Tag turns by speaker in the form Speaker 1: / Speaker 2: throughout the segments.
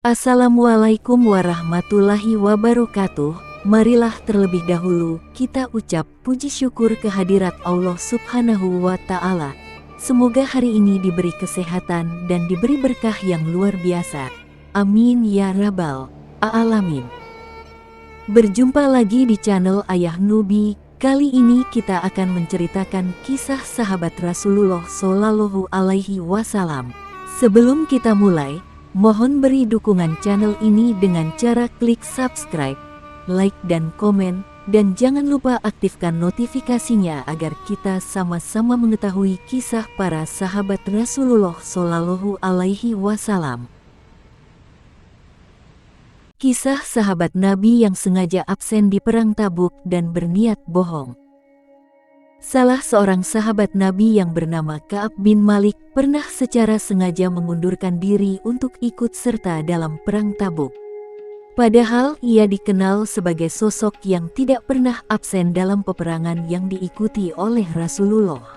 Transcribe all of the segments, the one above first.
Speaker 1: Assalamualaikum warahmatullahi wabarakatuh. Marilah terlebih dahulu kita ucap puji syukur kehadirat Allah Subhanahu wa Ta'ala. Semoga hari ini diberi kesehatan dan diberi berkah yang luar biasa. Amin ya rabbal alamin. Berjumpa lagi di channel Ayah Nubi. Kali ini kita akan menceritakan kisah sahabat Rasulullah Shallallahu Alaihi Wasallam. Sebelum kita mulai, mohon beri dukungan channel ini dengan cara klik subscribe, like dan komen, dan jangan lupa aktifkan notifikasinya agar kita sama-sama mengetahui kisah para sahabat Rasulullah Shallallahu Alaihi Wasallam. Kisah sahabat Nabi yang sengaja absen di perang Tabuk dan berniat bohong. Salah seorang sahabat Nabi yang bernama Ka'ab bin Malik pernah secara sengaja mengundurkan diri untuk ikut serta dalam perang Tabuk. Padahal ia dikenal sebagai sosok yang tidak pernah absen dalam peperangan yang diikuti oleh Rasulullah.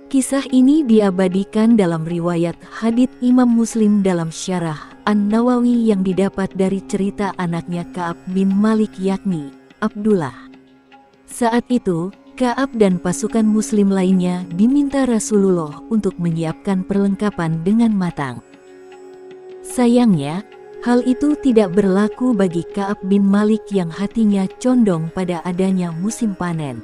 Speaker 1: Kisah ini diabadikan dalam riwayat hadits Imam Muslim dalam Syarah An-Nawawi yang didapat dari cerita anaknya Ka'ab bin Malik yakni Abdullah. Saat itu, Ka'ab dan pasukan muslim lainnya diminta Rasulullah untuk menyiapkan perlengkapan dengan matang. Sayangnya, hal itu tidak berlaku bagi Ka'ab bin Malik yang hatinya condong pada adanya musim panen.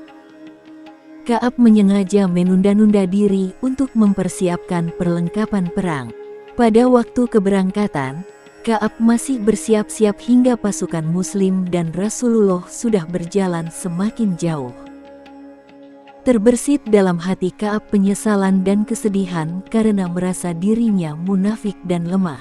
Speaker 1: Ka'ab menyengaja menunda-nunda diri untuk mempersiapkan perlengkapan perang. Pada waktu keberangkatan, Ka'ab masih bersiap-siap hingga pasukan muslim dan Rasulullah sudah berjalan semakin jauh. Terbersit dalam hati Ka'ab penyesalan dan kesedihan karena merasa dirinya munafik dan lemah.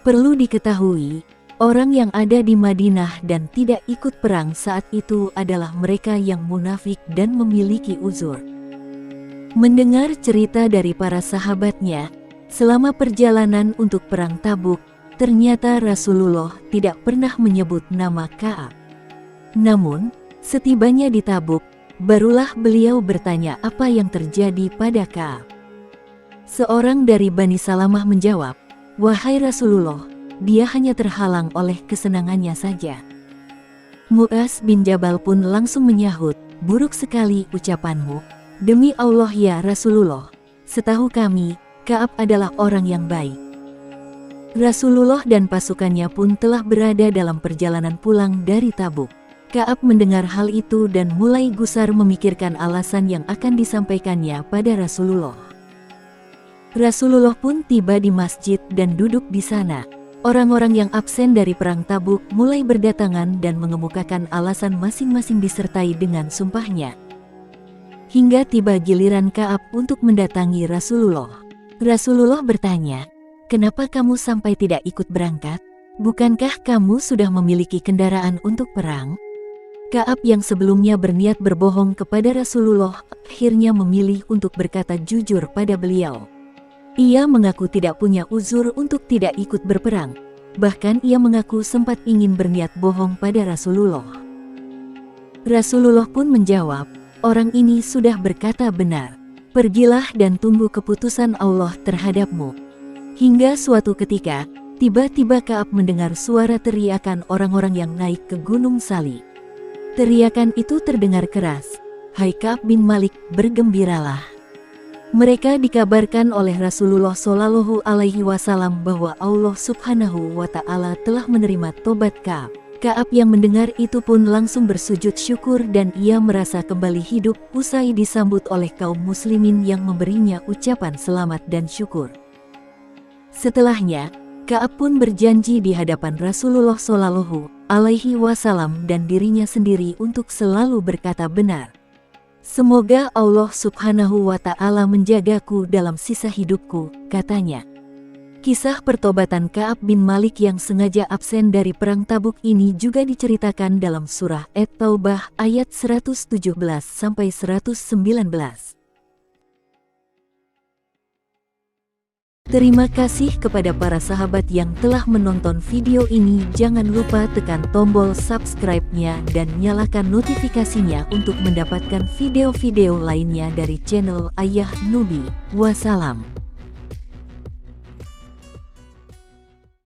Speaker 1: Perlu diketahui, orang yang ada di Madinah dan tidak ikut perang saat itu adalah mereka yang munafik dan memiliki uzur. Mendengar cerita dari para sahabatnya, selama perjalanan untuk perang Tabuk, ternyata Rasulullah tidak pernah menyebut nama Ka'ab. Namun, setibanya di Tabuk, barulah beliau bertanya apa yang terjadi pada Ka'ab. Seorang dari Bani Salamah menjawab, "Wahai Rasulullah, dia hanya terhalang oleh kesenangannya saja." Mu'az bin Jabal pun langsung menyahut, "Buruk sekali ucapanmu. Demi Allah ya Rasulullah, setahu kami, Ka'ab adalah orang yang baik." Rasulullah dan pasukannya pun telah berada dalam perjalanan pulang dari Tabuk. Ka'ab mendengar hal itu dan mulai gusar memikirkan alasan yang akan disampaikannya pada Rasulullah. Rasulullah pun tiba di masjid dan duduk di sana. Orang-orang yang absen dari perang Tabuk mulai berdatangan dan mengemukakan alasan masing-masing disertai dengan sumpahnya. Hingga tiba giliran Ka'ab untuk mendatangi Rasulullah. Rasulullah bertanya, "Kenapa kamu sampai tidak ikut berangkat? Bukankah kamu sudah memiliki kendaraan untuk perang?" Ka'ab yang sebelumnya berniat berbohong kepada Rasulullah, akhirnya memilih untuk berkata jujur pada beliau. Ia mengaku tidak punya uzur untuk tidak ikut berperang. Bahkan ia mengaku sempat ingin berniat bohong pada Rasulullah. Rasulullah pun menjawab, "Orang ini sudah berkata benar. Pergilah dan tunggu keputusan Allah terhadapmu." Hingga suatu ketika, tiba-tiba Ka'ab mendengar suara teriakan orang-orang yang naik ke Gunung Sali. Teriakan itu terdengar keras, "Hai Ka'ab bin Malik, bergembiralah." Mereka dikabarkan oleh Rasulullah Shallallahu Alaihi Wasallam bahwa Allah Subhanahu wa Ta'ala telah menerima tobat Ka'ab. Ka'ab yang mendengar itu pun langsung bersujud syukur dan ia merasa kembali hidup usai disambut oleh kaum muslimin yang memberinya ucapan selamat dan syukur. Setelahnya, Ka'ab pun berjanji di hadapan Rasulullah Shallallahu Alaihi Wasallam dan dirinya sendiri untuk selalu berkata benar. "Semoga Allah Subhanahu wa Ta'ala menjagaku dalam sisa hidupku," katanya. Kisah pertobatan Ka'ab bin Malik yang sengaja absen dari perang Tabuk ini juga diceritakan dalam surah At-Taubah ayat 117-119. Terima kasih kepada para sahabat yang telah menonton video ini. Jangan lupa tekan tombol subscribe-nya dan nyalakan notifikasinya untuk mendapatkan video-video lainnya dari channel Ayah Nubi. Wassalam.